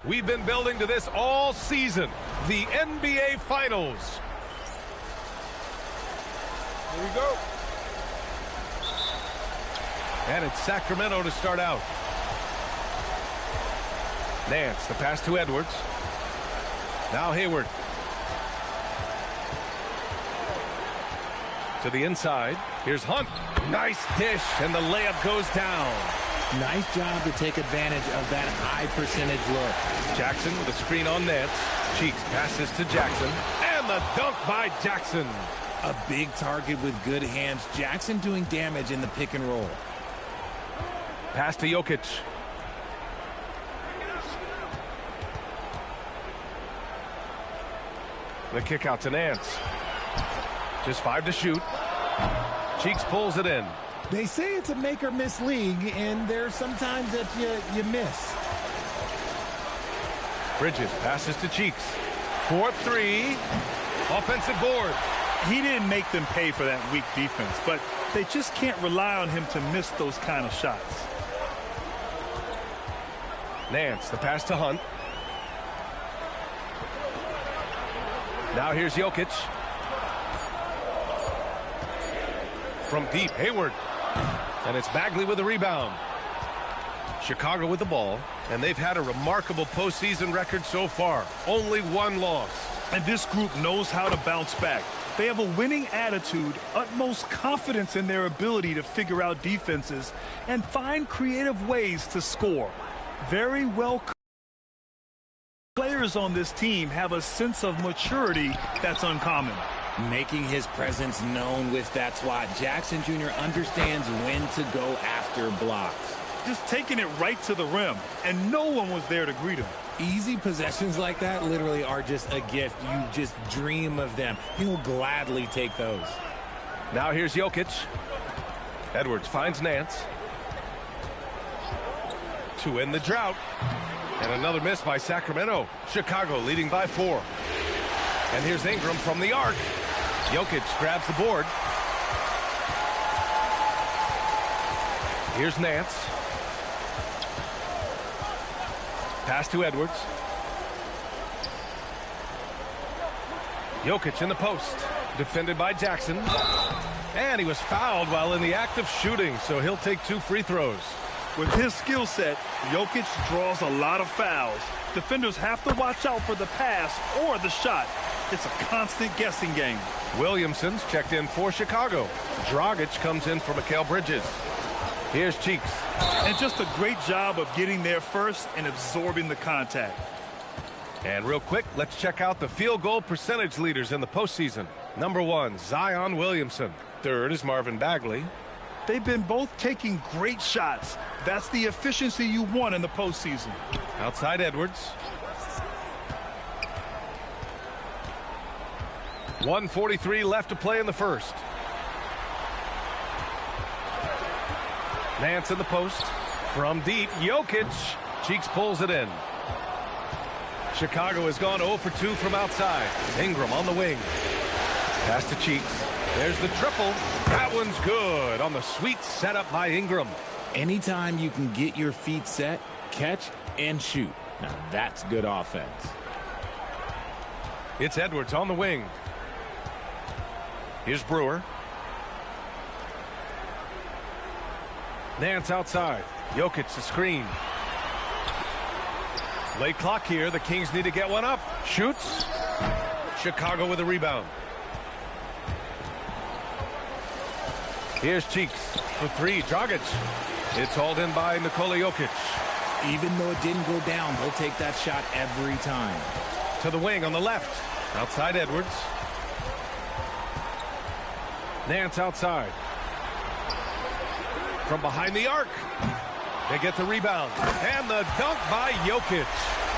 We've been building to this all season. The NBA Finals. Here we go. And it's Sacramento to start out. Nance, the pass to Edwards. Now Hayward. To the inside. Here's Hunt. Nice dish, and the layup goes down. Nice job to take advantage of that high percentage look. Jackson with a screen on Nance. Cheeks passes to Jackson. And the dunk by Jackson. A big target with good hands. Jackson doing damage in the pick and roll. Pass to Jokic. The kick out to Nance. Just 5 to shoot. Cheeks pulls it in. They say it's a make-or-miss league, and there's sometimes that you miss. Bridges passes to Cheeks. 4-3. Offensive board. He didn't make them pay for that weak defense, but they just can't rely on him to miss those kind of shots. Nance, the pass to Hunt. Now here's Jokic. From deep, Hayward. And it's Bagley with the rebound. Chicago with the ball, and they've had a remarkable postseason record so far. Only 1 loss. And this group knows how to bounce back. They have a winning attitude, utmost confidence in their ability to figure out defenses, and find creative ways to score. Very well. Players on this team have a sense of maturity that's uncommon. Making his presence known with that swat. Jackson Jr. understands when to go after blocks. Just taking it right to the rim, and no one was there to greet him. Easy possessions like that literally are just a gift. You just dream of them. He'll gladly take those. Now here's Jokic. Edwards finds Nance. To end the drought. And another miss by Sacramento. Chicago leading by 4. And here's Ingram from the arc. Jokic grabs the board. Here's Nance. Pass to Edwards. Jokic in the post. Defended by Jackson. And he was fouled while in the act of shooting, so he'll take 2 free throws. With his skill set, Jokic draws a lot of fouls. Defenders have to watch out for the pass or the shot. It's a constant guessing game. Williamson's checked in for Chicago. Dragic comes in for Mikal Bridges. Here's Cheeks. And just a great job of getting there first and absorbing the contact. And real quick, let's check out the field goal percentage leaders in the postseason. Number 1, Zion Williamson. 3rd is Marvin Bagley. They've been both taking great shots. That's the efficiency you want in the postseason. Outside Edwards. 1:43 left to play in the first. Nance in the post. From deep, Jokic. Cheeks pulls it in. Chicago has gone 0 for 2 from outside. Ingram on the wing. Pass to Cheeks. There's the triple. That one's good on the sweet setup by Ingram. Anytime you can get your feet set, catch, and shoot. Now that's good offense. It's Edwards on the wing. Here's Brewer. Nance outside. Jokic the screen. Late clock here. The Kings need to get one up. Shoots. Chicago with a rebound. Here's Cheeks for 3. Dragic. It's hauled in by Nikola Jokic. Even though it didn't go down, they'll take that shot every time. To the wing on the left. Outside Edwards. Nance outside. From behind the arc. They get the rebound. And the dunk by Jokic.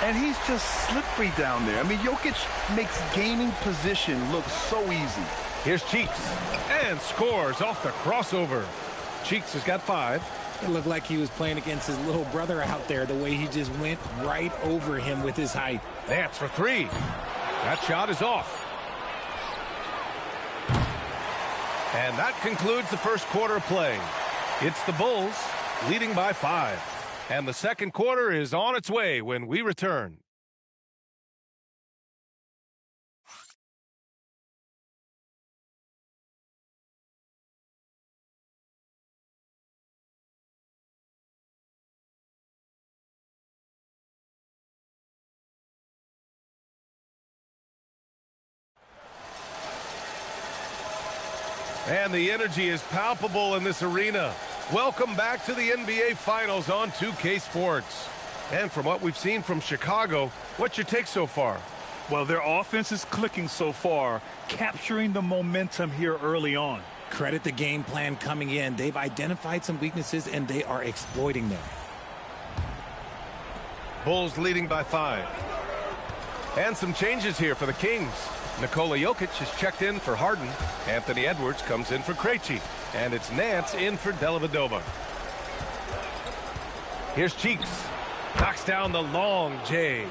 And he's just slippery down there. I mean, Jokic makes gaining position look so easy. Here's Cheeks. And scores off the crossover. Cheeks has got 5. It looked like he was playing against his little brother out there, the way he just went right over him with his height. Nance for 3. That shot is off. And that concludes the first quarter of play. It's the Bulls leading by 5. And the second quarter is on its way when we return. And the energy is palpable in this arena. Welcome back to the NBA Finals on 2K Sports. And from what we've seen from Chicago, what's your take so far? Well, their offense is clicking so far, capturing the momentum here early on. Credit the game plan coming in. They've identified some weaknesses, and they are exploiting them. Bulls leading by 5. And some changes here for the Kings. Nikola Jokic has checked in for Harden. Anthony Edwards comes in for Krejci. And it's Nance in for Dellavedova. Here's Cheeks. Knocks down the long J.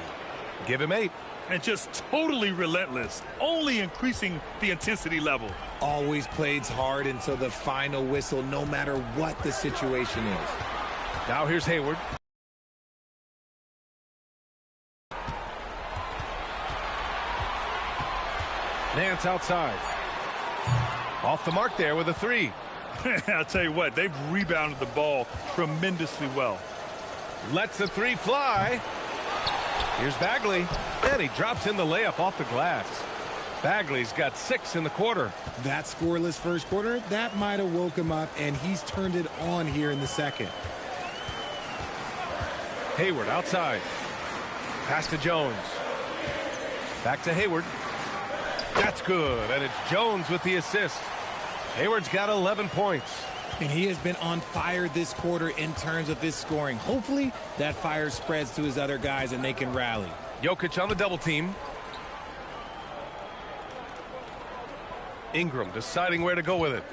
Give him 8. And just totally relentless, only increasing the intensity level. Always plays hard until the final whistle, no matter what the situation is. Now here's Hayward. Nance outside. Off the mark there with a 3. I'll tell you what, they've rebounded the ball tremendously well. Lets the 3 fly. Here's Bagley. And he drops in the layup off the glass. Bagley's got 6 in the quarter. That scoreless first quarter, that might have woke him up, and he's turned it on here in the second. Hayward outside. Pass to Jones. Back to Hayward. That's good, and it's Jones with the assist. Hayward's got 11 points. And he has been on fire this quarter in terms of his scoring. Hopefully, that fire spreads to his other guys and they can rally. Jokic on the double team. Ingram deciding where to go with it.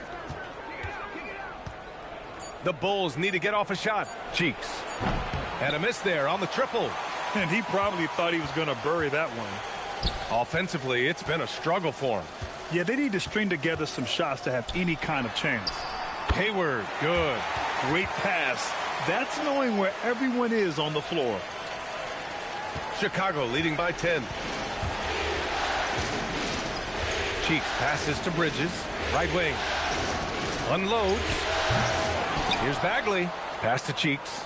The Bulls need to get off a shot. Cheeks. And a miss there on the triple. And he probably thought he was going to bury that one. Offensively, it's been a struggle for him. Yeah, they need to string together some shots to have any kind of chance. Hayward, good. Great pass. That's knowing where everyone is on the floor. Chicago leading by 10. Cheeks passes to Bridges. Right wing. Unloads. Here's Bagley. Pass to Cheeks.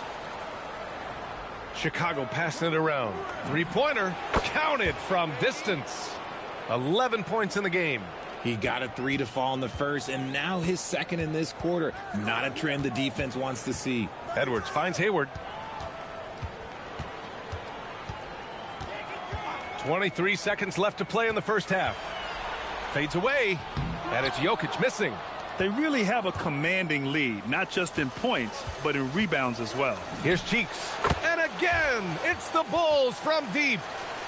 Chicago passing it around. Three-pointer. Counted from distance. 11 points in the game. He got a 3 to fall in the first, and now his second in this quarter. Not a trend the defense wants to see. Edwards finds Hayward. 23 seconds left to play in the first half. Fades away, and it's Jokic missing. They really have a commanding lead, not just in points, but in rebounds as well. Here's Cheeks. And again, it's the Bulls from deep.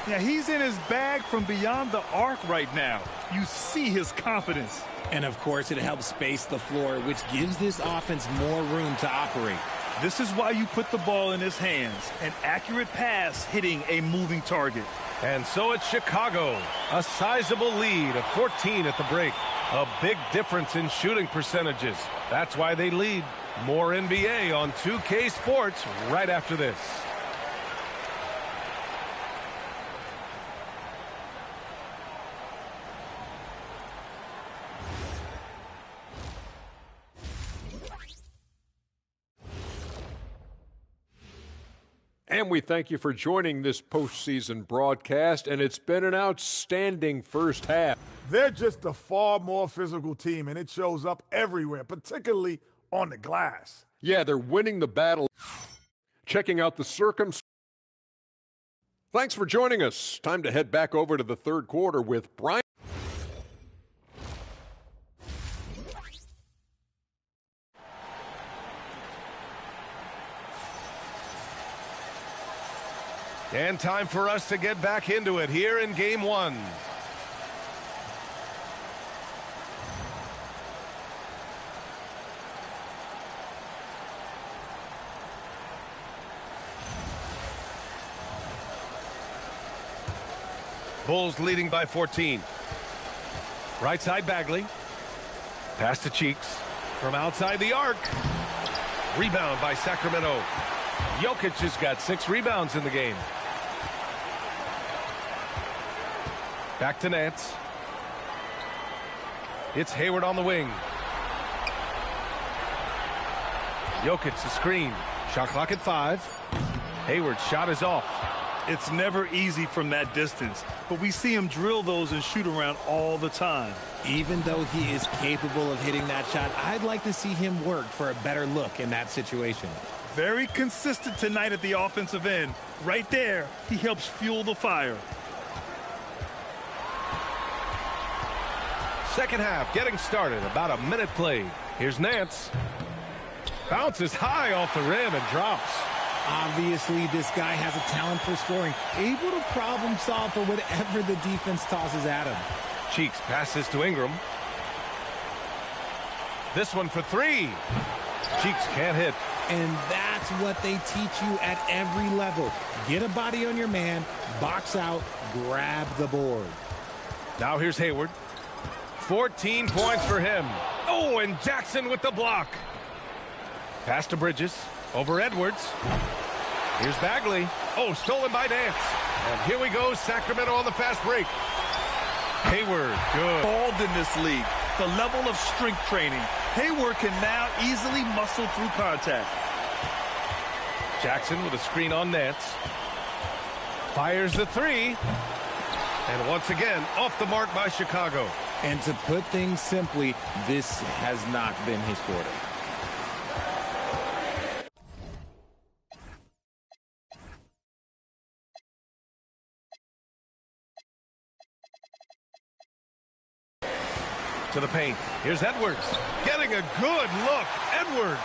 Yeah, he's in his bag from beyond the arc right now. You see his confidence. And, of course, it helps space the floor, which gives this offense more room to operate. This is why you put the ball in his hands. An accurate pass hitting a moving target. And so it's Chicago. A sizable lead of 14 at the break. A big difference in shooting percentages. That's why they lead. More NBA on 2K Sports right after this. And we thank you for joining this postseason broadcast, and it's been an outstanding first half. They're just a far more physical team, and it shows up everywhere, particularly on the glass. Yeah, they're winning the battle. Checking out the circumstances. Thanks for joining us. Time to head back over to the third quarter with Brian. And time for us to get back into it here in Game 1. Bulls leading by 14. Right side Bagley. Pass to Cheeks. From outside the arc. Rebound by Sacramento. Jokic has got 6 rebounds in the game. Back to Nance. It's Hayward on the wing. Jokic the screen. Shot clock at 5. Hayward's shot is off. It's never easy from that distance, but we see him drill those and shoot around all the time. Even though he is capable of hitting that shot, I'd like to see him work for a better look in that situation. Very consistent tonight at the offensive end. Right there, he helps fuel the fire. Second half getting started. About a minute played. Here's Nance. Bounces high off the rim and drops. Obviously, this guy has a talent for scoring, able to problem solve for whatever the defense tosses at him. Cheeks passes to Ingram. This one for 3. Cheeks can't hit. And that's what they teach you at every level. Get a body on your man, box out, grab the board. Now here's Hayward. 14 points for him. Oh, and Jackson with the block. Pass to Bridges. Over Edwards. Here's Bagley. Oh, stolen by Nance. And here we go, Sacramento on the fast break. Hayward, good. Balled in this league. The level of strength training. Hayward can now easily muscle through contact. Jackson with a screen on Nance. Fires the 3. And once again, off the mark by Chicago. And to put things simply, this has not been his quarter. To the paint. Here's Edwards. Getting a good look. Edwards.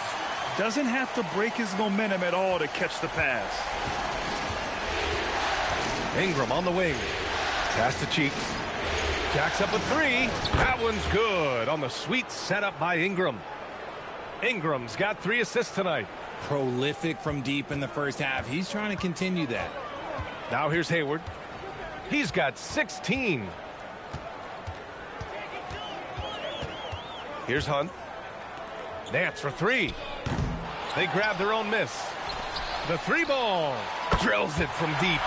Doesn't have to break his momentum at all to catch the pass. Ingram on the wing. Pass to Cheeks. Jacks up a 3. That one's good on the sweet setup by Ingram. Ingram's got 3 assists tonight. Prolific from deep in the first half. He's trying to continue that. Now here's Hayward. He's got 16. Here's Hunt. Nance for 3. They grab their own miss. The 3 ball. Drills it from deep.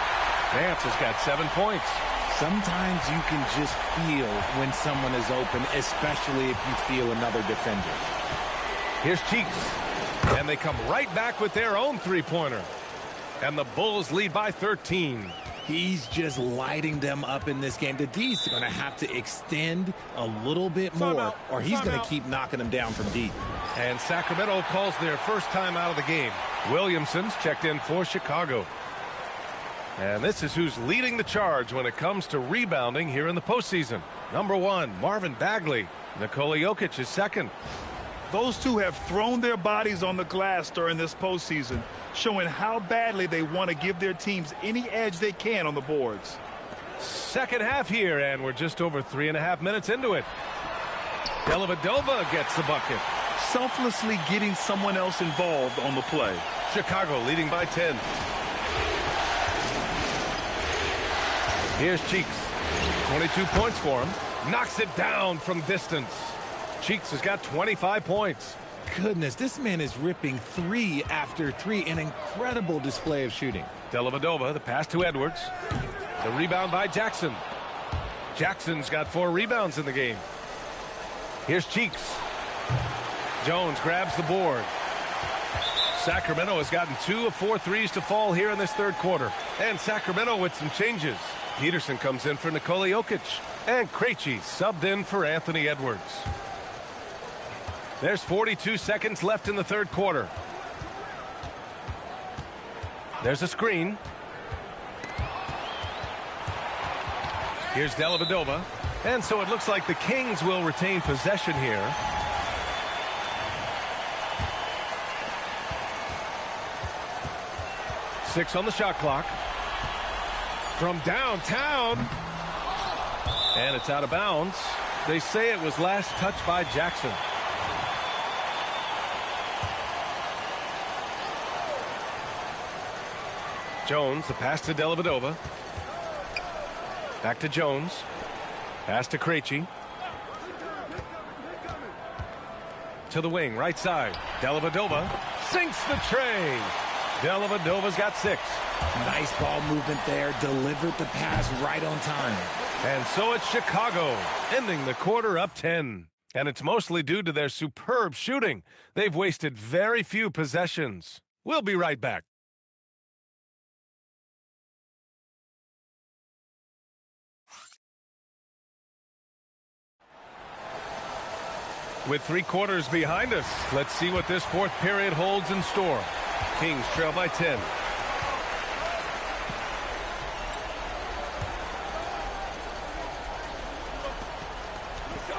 Nance has got 7 points. Sometimes you can just feel when someone is open, especially if you feel another defender. Here's Cheeks. And they come right back with their own 3-pointer. And the Bulls lead by 13. He's just lighting them up in this game. The D's are going to have to extend a little bit more, or he's going to keep knocking them down from deep. And Sacramento calls their first time out of the game. Williamson's checked in for Chicago. And this is who's leading the charge when it comes to rebounding here in the postseason. Number 1, Marvin Bagley. Nikola Jokic is second. Those two have thrown their bodies on the glass during this postseason, showing how badly they want to give their teams any edge they can on the boards. Second half here, and we're just over 3.5 minutes into it. Dellavedova gets the bucket. Selflessly getting someone else involved on the play. Chicago leading by 10. Here's Cheeks. 22 points for him. Knocks it down from distance. Cheeks has got 25 points. Goodness, this man is ripping 3 after 3. An incredible display of shooting. Dellavedova, the pass to Edwards. The rebound by Jackson. Jackson's got 4 rebounds in the game. Here's Cheeks. Jones grabs the board. Sacramento has gotten 2 of 4 threes to fall here in this third quarter. And Sacramento with some changes. Peterson comes in for Nikola Jokic. And Krejci subbed in for Anthony Edwards. There's 42 seconds left in the third quarter. There's a screen. Here's Dellavedova. And so it looks like the Kings will retain possession here. Six on the shot clock. From downtown. And it's out of bounds. They say it was last touched by Jackson. Jones, the pass to Dellavedova. Back to Jones. Pass to Krejci. To the wing, right side. Dellavedova sinks the tray. Dellavedova's got 6. Nice ball movement there. Delivered the pass right on time. And so it's Chicago, ending the quarter up 10. And it's mostly due to their superb shooting. They've wasted very few possessions. We'll be right back. With 3 quarters behind us, let's see what this fourth period holds in store. Kings trail by 10.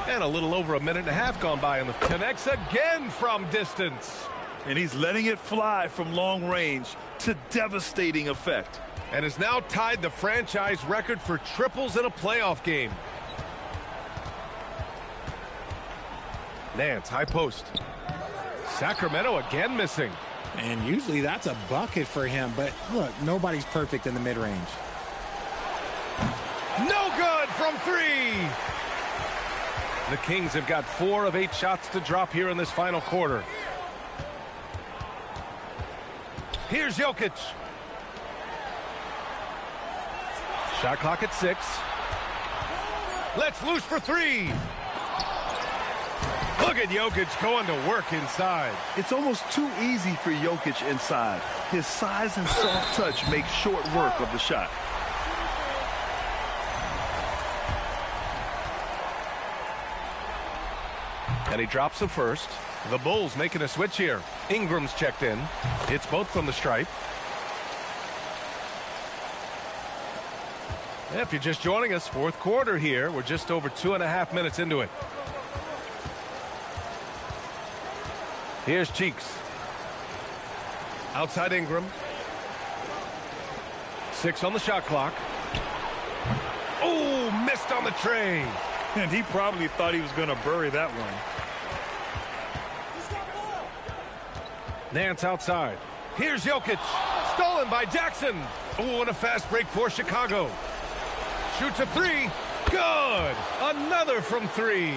And a little over a minute and a half gone by, and the connects again from distance. And he's letting it fly from long range to devastating effect. And has now tied the franchise record for triples in a playoff game. Nance, high post. Sacramento again missing. And usually that's a bucket for him, but look, nobody's perfect in the mid-range. No good from 3. The Kings have got 4 of 8 shots to drop here in this final quarter. Here's Jokic. Shot clock at 6. Let's loose for 3. Look at Jokic going to work inside. It's almost too easy for Jokic inside. His size and soft touch make short work of the shot. And he drops the first. The Bulls making a switch here. Ingram's checked in. It's both from the stripe. If you're just joining us, fourth quarter here. We're just over 2.5 minutes into it. Here's Cheeks. Outside Ingram. 6 on the shot clock. Oh, missed on the tray. And he probably thought he was going to bury that one. Nance outside. Here's Jokic. Stolen by Jackson. Oh, and a fast break for Chicago. Shoots a 3. Good. Another from 3.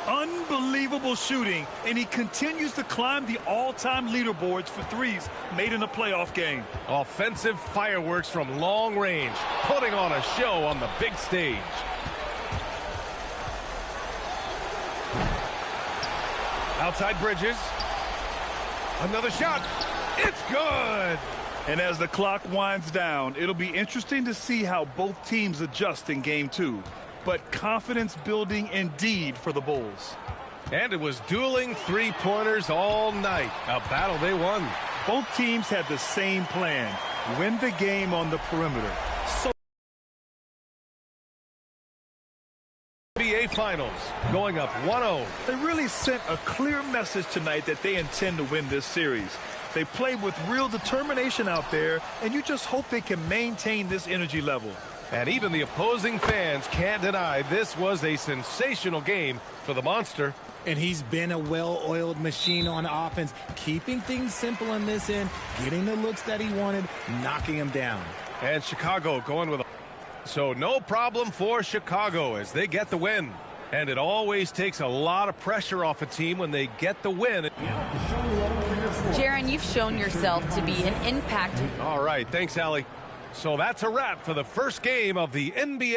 Unbelievable shooting, and he continues to climb the all-time leaderboards for threes made in a playoff game. Offensive fireworks from long range, putting on a show on the big stage. Outside Bridges. Another shot. It's good. And as the clock winds down, it'll be interesting to see how both teams adjust in Game 2. But confidence building indeed for the Bulls. And it was dueling three-pointers all night. A battle they won. Both teams had the same plan. Win the game on the perimeter. So NBA Finals going up 1-0. they really sent a clear message tonight that they intend to win this series. They played with real determination out there, and you just hope they can maintain this energy level. And even the opposing fans can't deny this was a sensational game for the Monster. And he's been a well-oiled machine on offense, keeping things simple in this end, getting the looks that he wanted, knocking them down. And Chicago going with a... So no problem for Chicago as they get the win. And it always takes a lot of pressure off a team when they get the win. Jaron, you've shown yourself to be an impact. All right, thanks, Allie. So that's a wrap for the first game of the NBA.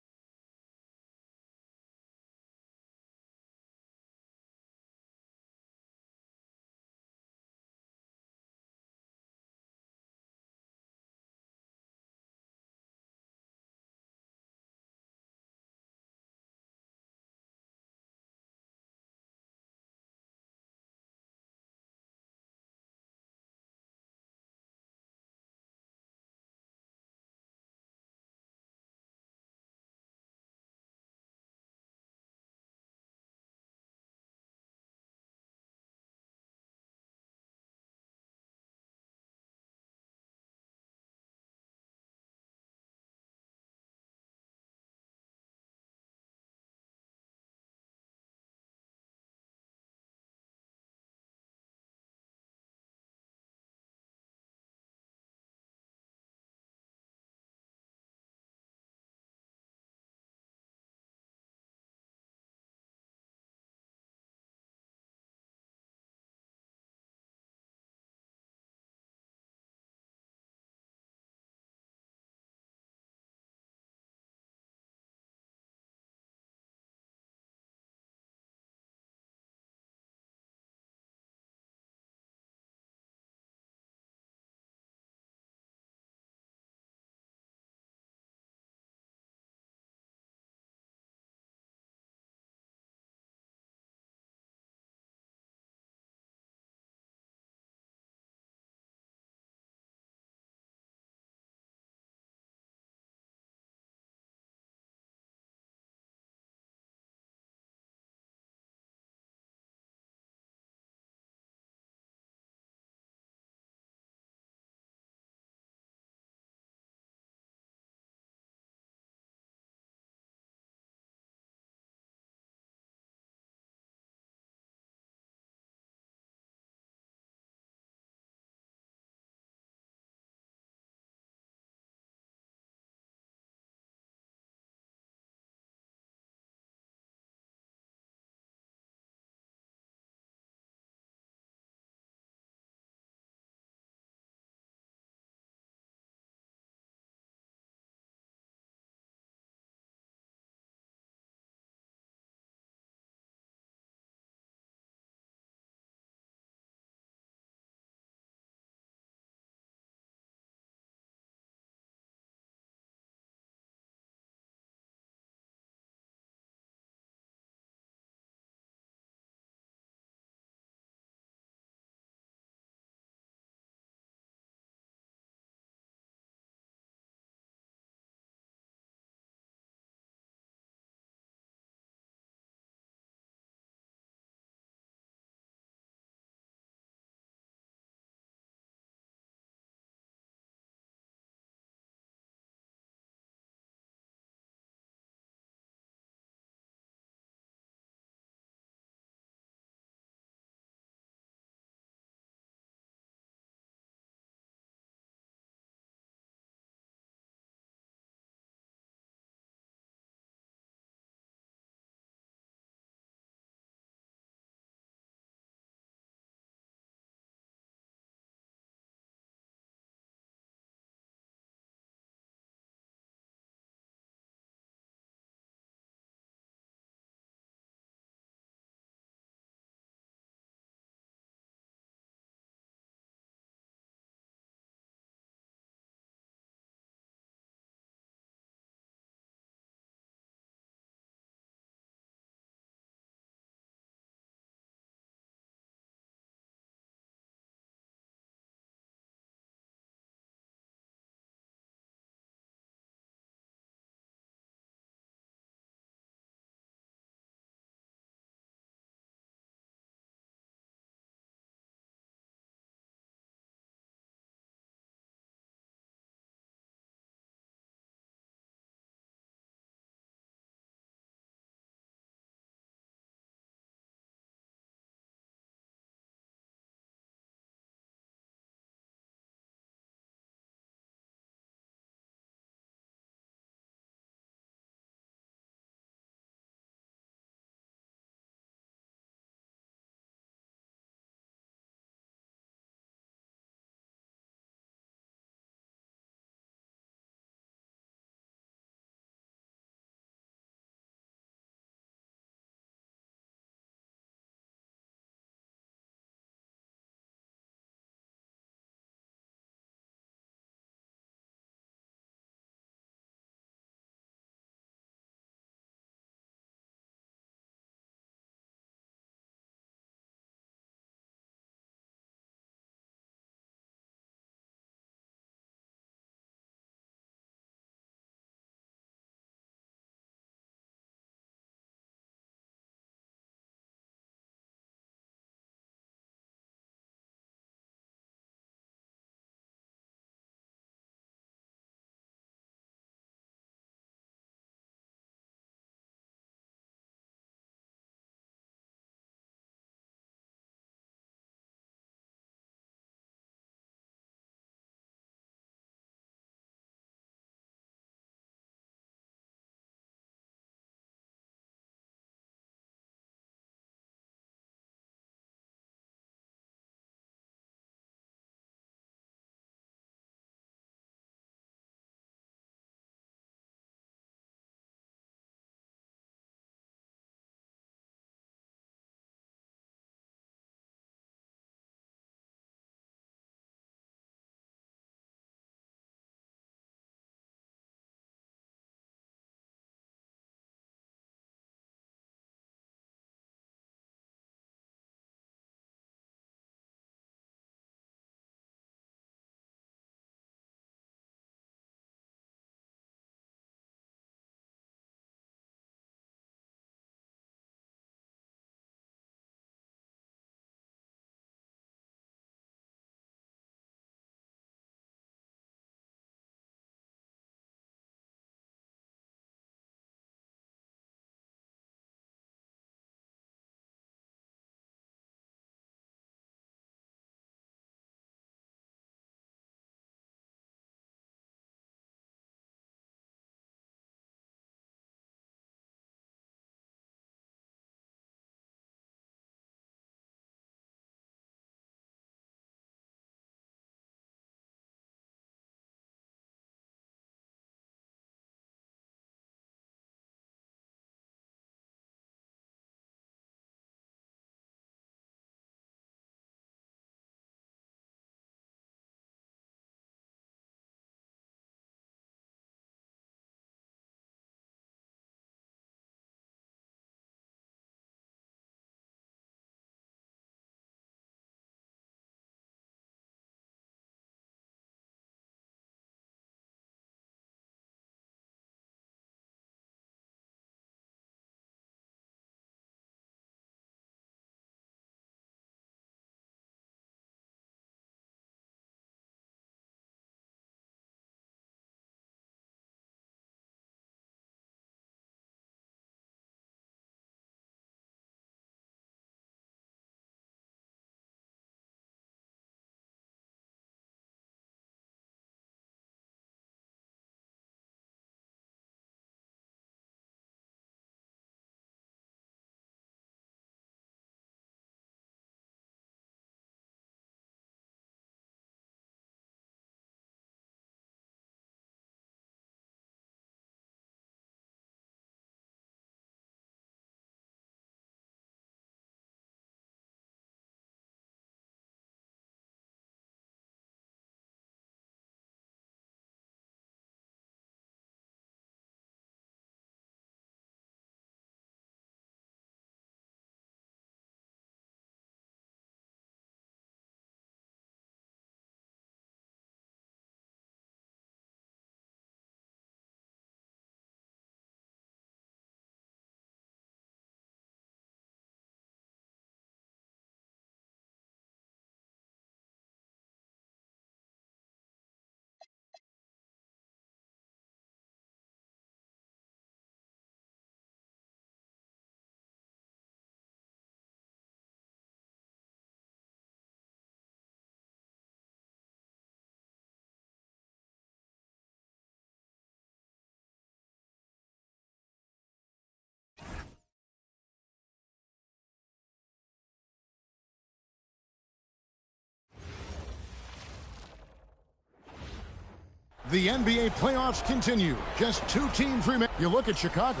The NBA playoffs continue. Just 2 teams remain. You look at Chicago.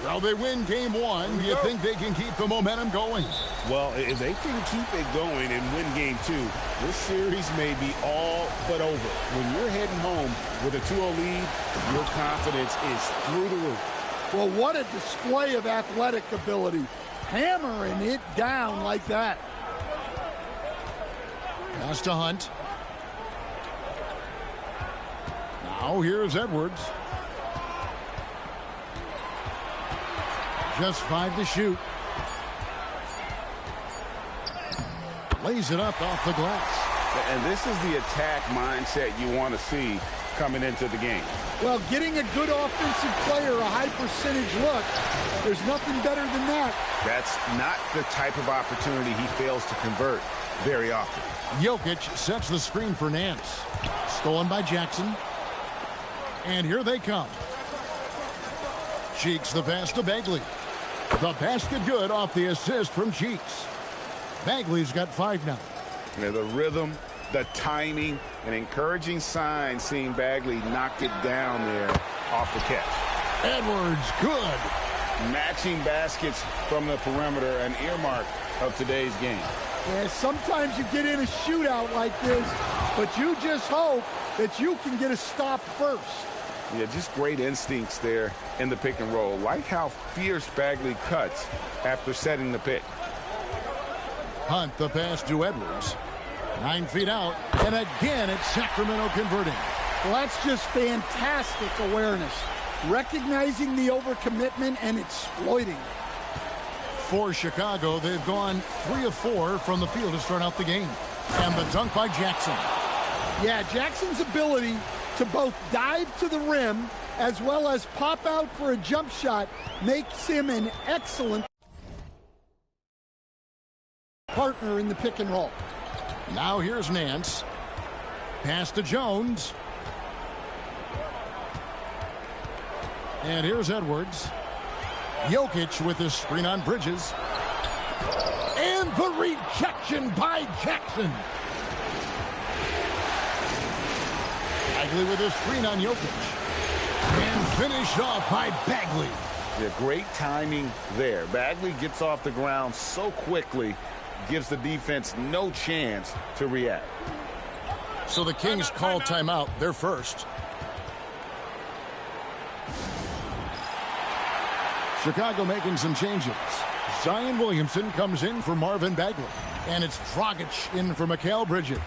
Well, they win game 1. Do you think they can keep the momentum going? Well, if they can keep it going and win game 2, this series may be all but over. When you're heading home with a 2-0 lead, your confidence is through the roof. Well, what a display of athletic ability. Hammering it down like that. Pass to Hunt. Now here's Edwards. Just 5 to shoot. Lays it up off the glass. And this is the attack mindset you want to see coming into the game. Well, getting a good offensive player a high percentage look, there's nothing better than that. That's not the type of opportunity he fails to convert very often. Jokic sets the screen for Nance. Stolen by Jackson. And here they come. Cheeks the pass to Bagley. The basket good off the assist from Cheeks. Bagley's got 5 now. Yeah, the rhythm, the timing, an encouraging sign seeing Bagley knocked it down there off the catch. Edwards, good. Matching baskets from the perimeter, an earmark of today's game. Yeah, sometimes you get in a shootout like this, but you just hope that you can get a stop first. Yeah, just great instincts there in the pick and roll. Like how fierce Bagley cuts after setting the pick. Hunt the pass to Edwards. 9 feet out, and again it's Sacramento converting. Well, that's just fantastic awareness. Recognizing the overcommitment and exploiting it. For Chicago, they've gone 3 of 4 from the field to start out the game. And the dunk by Jackson. Yeah, Jackson's ability to both dive to the rim as well as pop out for a jump shot makes him an excellent partner in the pick and roll. Now here's Nance. Pass to Jones. And here's Edwards. Jokic with his screen on Bridges. And the rejection by Jackson. Bagley with his screen on Jokic. And finished off by Bagley. Yeah, great timing there. Bagley gets off the ground so quickly, gives the defense no chance to react. So the Kings call timeout. They're first. Chicago making some changes. Zion Williamson comes in for Marvin Bagley. And it's Dragic in for Mikal Bridges.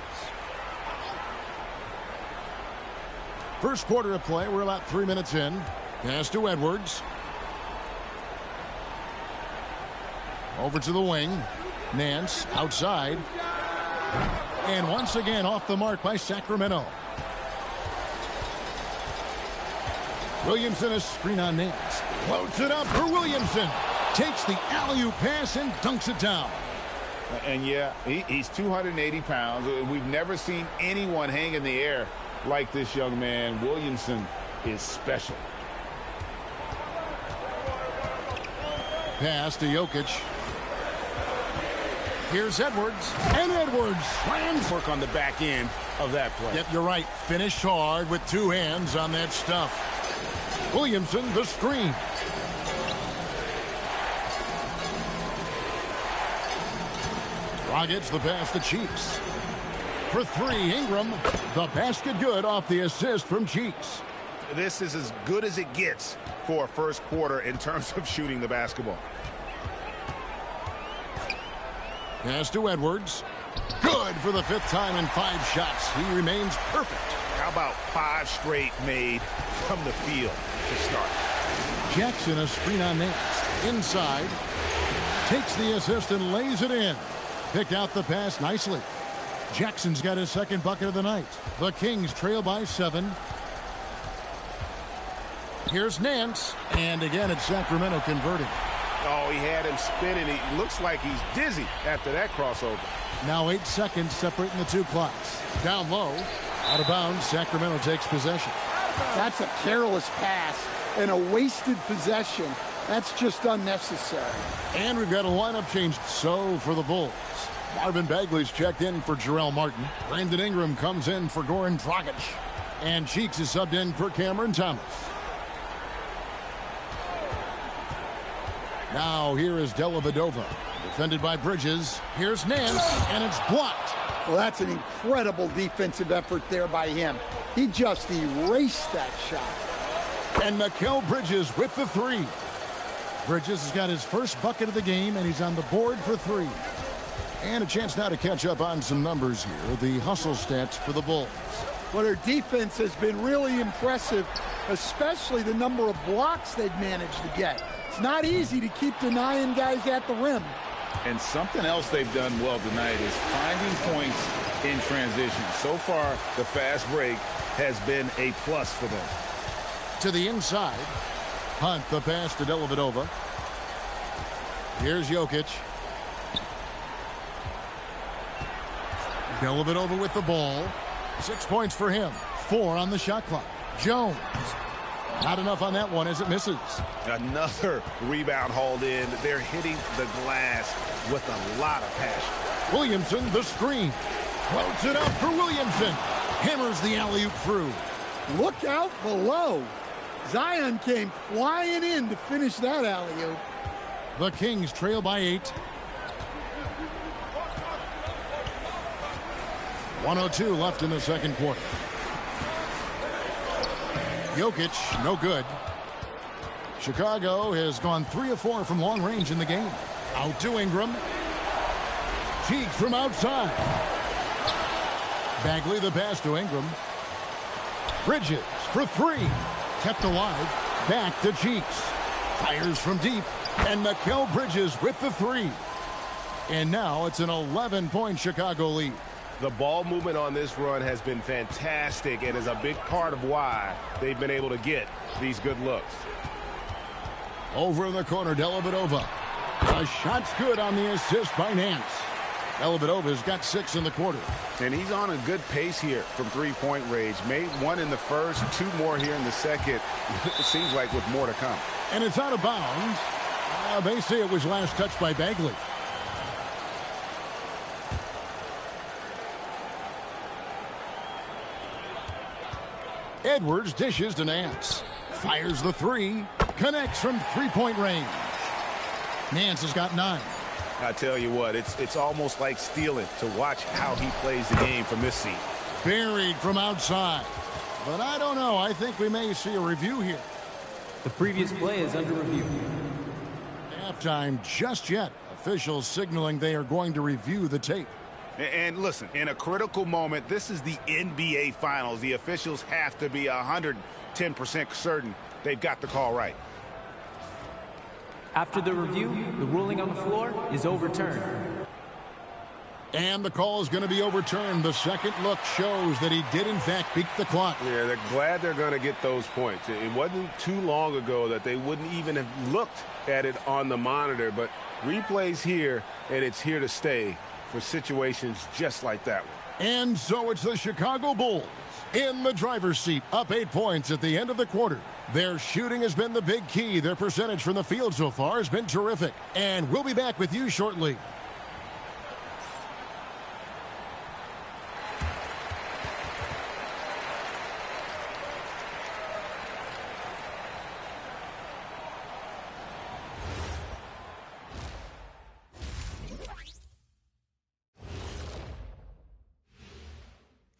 First quarter of play. We're about 3 minutes in. Pass to Edwards. Over to the wing. Nance outside. And once again off the mark by Sacramento. Williamson, a screen on Nance. Floats it up for Williamson. Takes the alley-oop pass and dunks it down. And yeah, he's 280 pounds. We've never seen anyone hang in the air like this young man. Williamson is special. Pass to Jokic. Here's Edwards. And Edwards slams. Work on the back end of that play. Yep, you're right. Finished hard with 2 hands on that stuff. Williamson, the screen. Dragic, the pass to Cheeks. For 3, Ingram. The basket good off the assist from Cheeks. This is as good as it gets for a first quarter in terms of shooting the basketball. Pass to Edwards. Good for the 5th time in 5 shots. He remains perfect. How about 5 straight made from the field to start? Jackson, a screen on Nance. Inside. Takes the assist and lays it in. Picked out the pass nicely. Jackson's got his 2nd bucket of the night. The Kings trail by 7. Here's Nance. And again, it's Sacramento converting. Oh, he had him spinning. He looks like he's dizzy after that crossover. Now 8 seconds separating the 2 clocks. Down low. Out of bounds. Sacramento takes possession. That's a careless pass and a wasted possession. That's just unnecessary. And we've got a lineup change. So for the Bulls, Marvin Bagley's checked in for Jarrell Martin. Brandon Ingram comes in for Goran Dragic. And Cheeks is subbed in for Cameron Thomas. Now here is Dellavedova. Defended by Bridges. Here's Nance, and it's blocked. Well, that's an incredible defensive effort there by him. He just erased that shot. And Mikal Bridges with the three. Bridges has got his first bucket of the game, and he's on the board for three. And a chance now to catch up on some numbers here. The hustle stats for the Bulls. Well, their defense has been really impressive, especially the number of blocks they've managed to get. It's not easy to keep denying guys at the rim. And something else they've done well tonight is finding points in transition. So far, the fast break has been a plus for them. To the inside. Hunt the pass to Dellavedova. Here's Jokic. Dellavedova with the ball. 6 points for him. 4 on the shot clock. Jones. Not enough on that one as it misses. Another rebound hauled in. They're hitting the glass with a lot of passion. Williamson, the screen. Floats it up for Williamson. Hammers the alley-oop through. Look out below. Zion came flying in to finish that alley-oop. The Kings trail by 8. 1:02 left in the second quarter. Jokic, no good. Chicago has gone 3 of 4 from long range in the game. Out to Ingram. Cheeks from outside. Bagley the pass to Ingram. Bridges for 3. Kept alive. Back to Cheeks. Fires from deep. And Mikal Bridges with the 3. And now it's an 11-point Chicago lead. The ball movement on this run has been fantastic and is a big part of why they've been able to get these good looks. Over in the corner, Dellavedova. A shot's good on the assist by Nance. Dellavedova's got 6 in the quarter. And he's on a good pace here from three-point range. Made 1 in the first, 2 more here in the second. It seems like with more to come. And it's out of bounds. They say it was last touched by Bagley. Edwards dishes to Nance. Fires the 3. Connects from three-point range. Nance has got 9. I tell you what, it's almost like stealing to watch how he plays the game from this seat. Buried from outside. But I don't know. I think we may see a review here. The previous play is under review. Halftime just yet. Officials signaling they are going to review the tape. And listen, in a critical moment, this is the NBA Finals. The officials have to be 110% certain they've got the call right. After the review, the ruling on the floor is overturned. And the call is going to be overturned. The second look shows that he did, in fact, beat the clock. Yeah, they're glad they're going to get those points. It wasn't too long ago that they wouldn't even have looked at it on the monitor, but replays here, and it's here to stay for situations just like that one. And so it's the Chicago Bulls in the driver's seat, up 8 points at the end of the quarter. Their shooting has been the big key. Their percentage from the field so far has been terrific. And we'll be back with you shortly.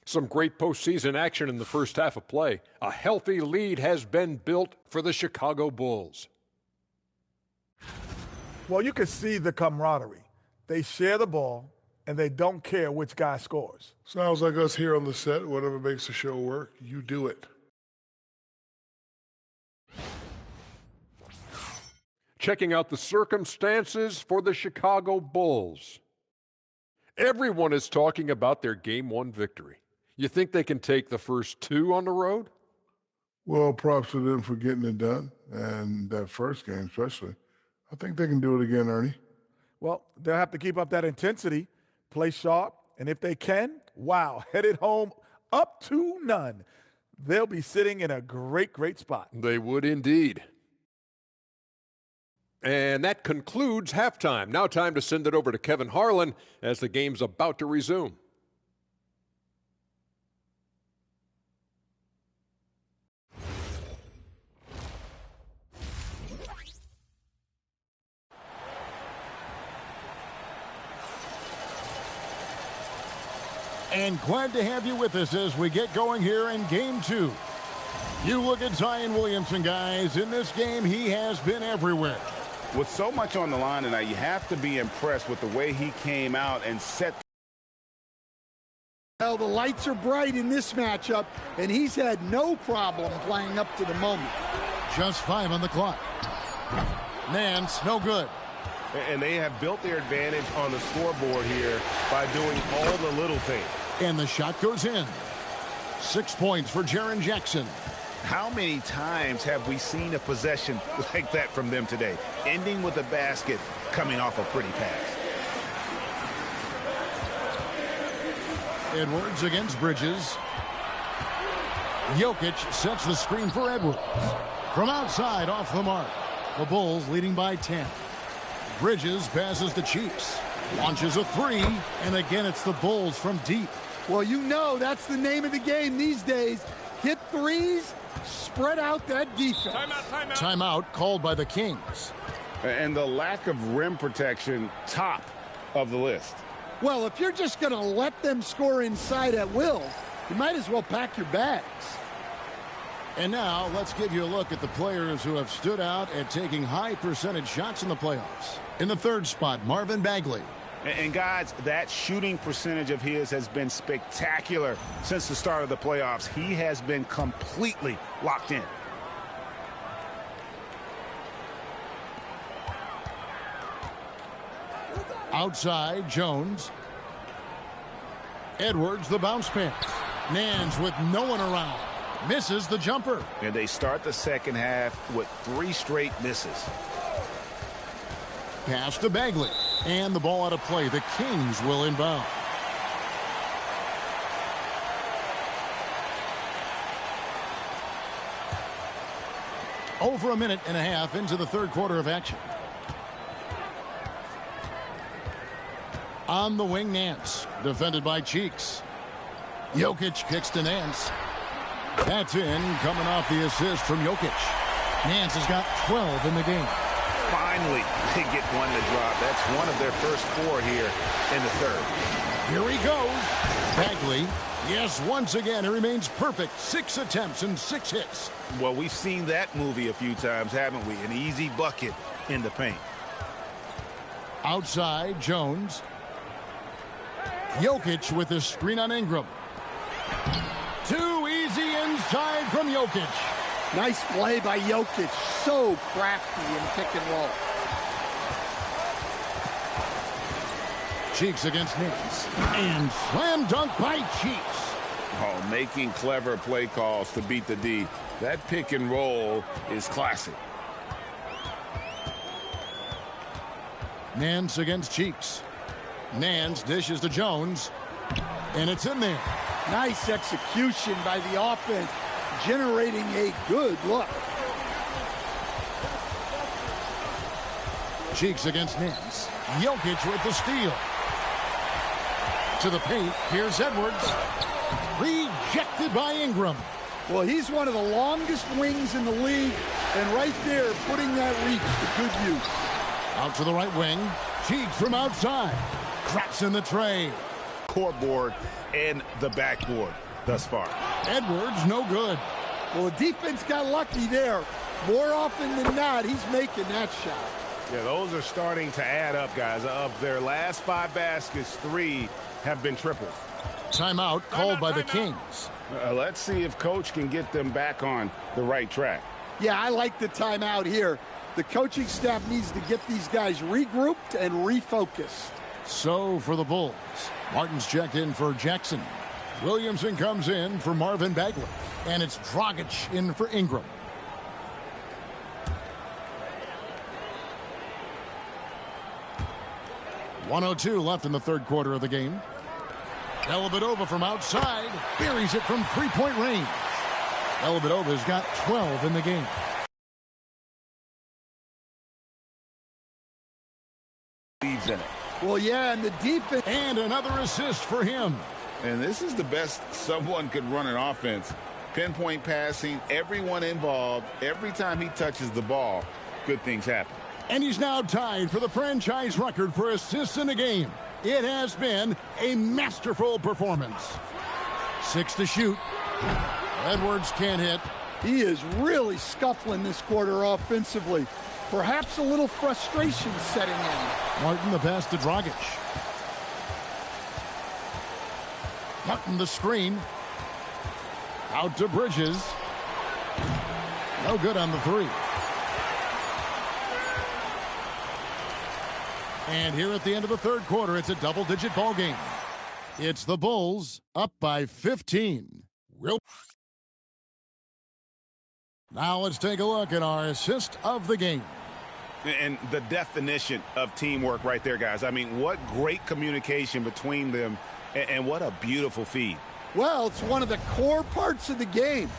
Some great postseason action in the first half of play. A healthy lead has been built for the Chicago Bulls. Well, you can see the camaraderie. They share the ball, and they don't care which guy scores. Sounds like us here on the set. Whatever makes the show work, you do it. Checking out the circumstances for the Chicago Bulls. Everyone is talking about their Game 1 victory. You think they can take the first 2 on the road? Well, props to them for getting it done, and that first game especially. I think they can do it again, Ernie. Well, they'll have to keep up that intensity, play sharp, and if they can, wow, headed home up 2-0. They'll be sitting in a great, great spot. They would indeed. And that concludes halftime. Now time to send it over to Kevin Harlan as the game's about to resume. And glad to have you with us as we get going here in Game 2. You look at Zion Williamson, guys. In this game, he has been everywhere. With so much on the line tonight, you have to be impressed with the way he came out and set. Well, the lights are bright in this matchup, and he's had no problem playing up to the moment. Just 5 on the clock. Nance, no good. And they have built their advantage on the scoreboard here by doing all the little things. And the shot goes in. 6 points for Jaren Jackson. How many times have we seen a possession like that from them today? Ending with a basket, coming off a pretty pass. Edwards against Bridges. Jokic sets the screen for Edwards. From outside, off the mark. The Bulls leading by 10. Bridges passes to Cheeks. Launches a 3, and again it's the Bulls from deep. Well, you know that's the name of the game these days. Hit threes, spread out that defense. Timeout called by the Kings. And the lack of rim protection, top of the list. Well, if you're just going to let them score inside at will, you might as well pack your bags. And now let's give you a look at the players who have stood out at taking high percentage shots in the playoffs. In the third spot, Marvin Bagley. And guys, that shooting percentage of his has been spectacular since the start of the playoffs. He has been completely locked in. Outside, Jones. Edwards, the bounce pass. Nance with no one around. Misses the jumper. And they start the second half with 3 straight misses. Pass to Bagley. And the ball out of play. The Kings will inbound. Over a minute and a half into the third quarter of action. On the wing, Nance. Defended by Cheeks. Jokic kicks to Nance. That's in, coming off the assist from Jokic. Nance has got 12 in the game. Finally, they get one to drop. That's one of their first 4 here in the third. Here he goes. Bagley. Yes, once again, he remains perfect. 6 attempts and 6 hits. Well, we've seen that movie a few times, haven't we? An easy bucket in the paint. Outside, Jones. Jokic with the screen on Ingram. Too easy inside from Jokic. Nice play by Jokic. So crafty in pick and roll. Cheeks against Nance. And slam dunk by Cheeks. Oh, making clever play calls to beat the D. That pick and roll is classic. Nance against Cheeks. Nance dishes to Jones. And it's in there. Nice execution by the offense, generating a good look. Cheeks against Nance. Jokic with the steal. To the paint. Here's Edwards. Rejected by Ingram. Well, he's one of the longest wings in the league, and right there, putting that reach to good use. Out to the right wing. Cheeks from outside. Cracks in the tray. Scoreboard and the backboard thus far. Edwards, no good. Well, the defense got lucky there. More often than not, he's making that shot. Yeah, those are starting to add up, guys. Of their last 5 baskets, 3 have been triples. Timeout called by the Kings. Let's see if Coach can get them back on the right track. Yeah, I like the timeout here. The coaching staff needs to get these guys regrouped and refocused. So for the Bulls, Martin's checked in for Jackson. Williamson comes in for Marvin Bagley. And it's Dragic in for Ingram. .102 left in the third quarter of the game. Dellavedova from outside buries it from 3-point range. Dellavedova's got 12 in the game. Leaves in it. Well, yeah, and the defense. And another assist for him. And this is the best someone could run an offense. Pinpoint passing, everyone involved. Every time he touches the ball, good things happen. And he's now tied for the franchise record for assists in a game. It has been a masterful performance. 6 to shoot. Edwards can't hit. He is really scuffling this quarter offensively. Perhaps a little frustration setting in. Martin the pass to Dragic. Martin the screen. Out to Bridges. No good on the three. And here at the end of the third quarter, it's a double-digit ball game. It's the Bulls up by 15. Now let's take a look at our assist of the game. And the definition of teamwork right there, guys. I mean, what great communication between them, and what a beautiful feed. Well, it's one of the core parts of the game.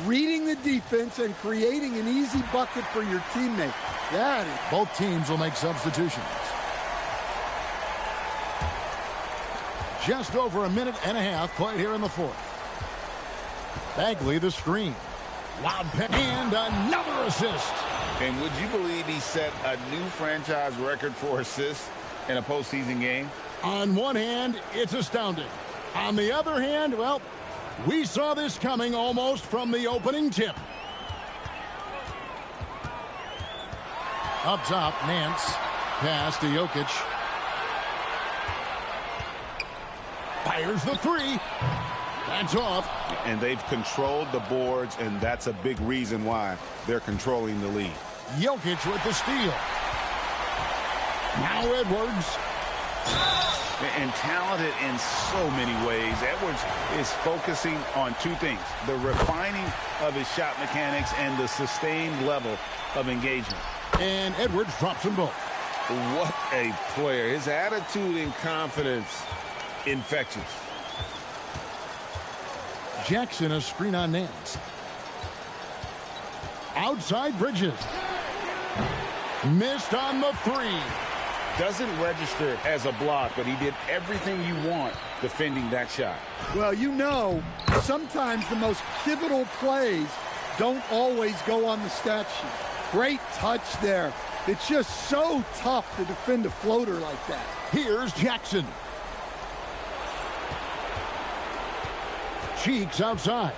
Reading the defense and creating an easy bucket for your teammate. That is... Both teams will make substitutions. Just over a minute and a half played here in the fourth. Bagley the screen. Loud pick and another assist. And would you believe he set a new franchise record for assists in a postseason game? On one hand, it's astounding. On the other hand, well, we saw this coming almost from the opening tip. Up top, Nance. Pass to Jokic. Fires the three. That's off. And they've controlled the boards, and that's a big reason why they're controlling the lead. Jokic with the steal. Now Edwards. And talented in so many ways. Edwards is focusing on two things: the refining of his shot mechanics and the sustained level of engagement. And Edwards drops them both. What a player. His attitude and confidence, infectious. Jackson, a screen on Nance. Outside Bridges. Missed on the three. Doesn't register as a block, but he did everything you want defending that shot. Well, you know, sometimes the most pivotal plays don't always go on the stat sheet. Great touch there. It's just so tough to defend a floater like that. Here's Jackson. Cheeks outside.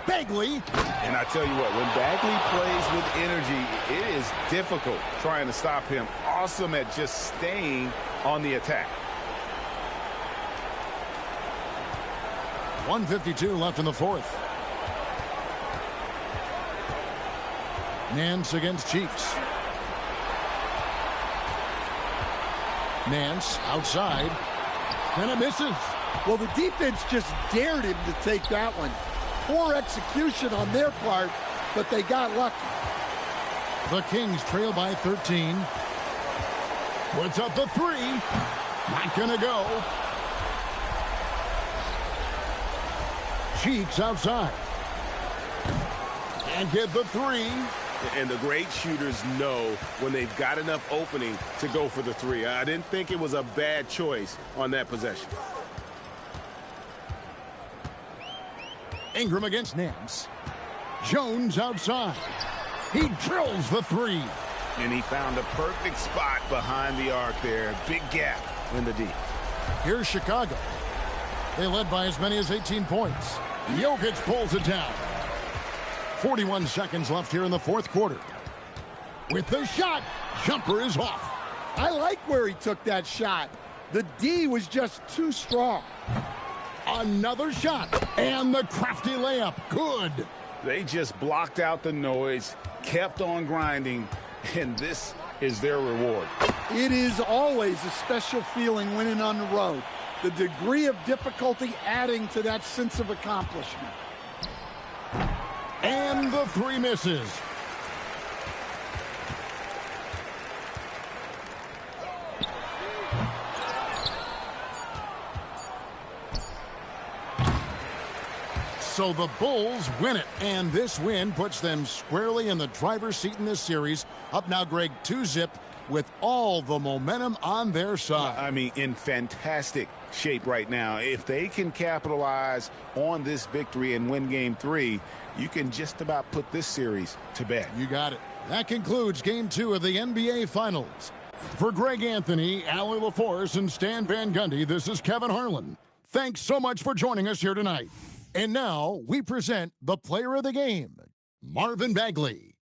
Bagley. And I tell you what, when Bagley plays with energy, it is difficult trying to stop him. Awesome at just staying on the attack. 1:52 left in the fourth. Nance against Cheeks. Nance outside. And it misses. Well, the defense just dared him to take that one. Poor execution on their part, but they got lucky. The Kings trail by 13. Puts up the three. Not gonna go. Cheeks outside. Can't get the three. And the great shooters know when they've got enough opening to go for the three. I didn't think it was a bad choice on that possession. Ingram against Nance. Jones outside. He drills the three. And he found a perfect spot behind the arc there. Big gap in the D. Here's Chicago. They led by as many as 18 points. Jokic pulls it down. 41 seconds left here in the fourth quarter. With the shot, jumper is off. I like where he took that shot. The D was just too strong. Another shot, and the crafty layup. Good. They just blocked out the noise, kept on grinding, and this is their reward. It is always a special feeling winning on the road. The degree of difficulty adding to that sense of accomplishment. And the three misses. So the Bulls win it, and this win puts them squarely in the driver's seat in this series. Up now, Greg, 2-zip with all the momentum on their side. I mean, in fantastic shape right now. If they can capitalize on this victory and win game 3, you can just about put this series to bed. You got it. That concludes game 2 of the NBA Finals. For Greg Anthony, Allie LaForce, and Stan Van Gundy, this is Kevin Harlan. Thanks so much for joining us here tonight. And now we present the player of the game, Marvin Bagley.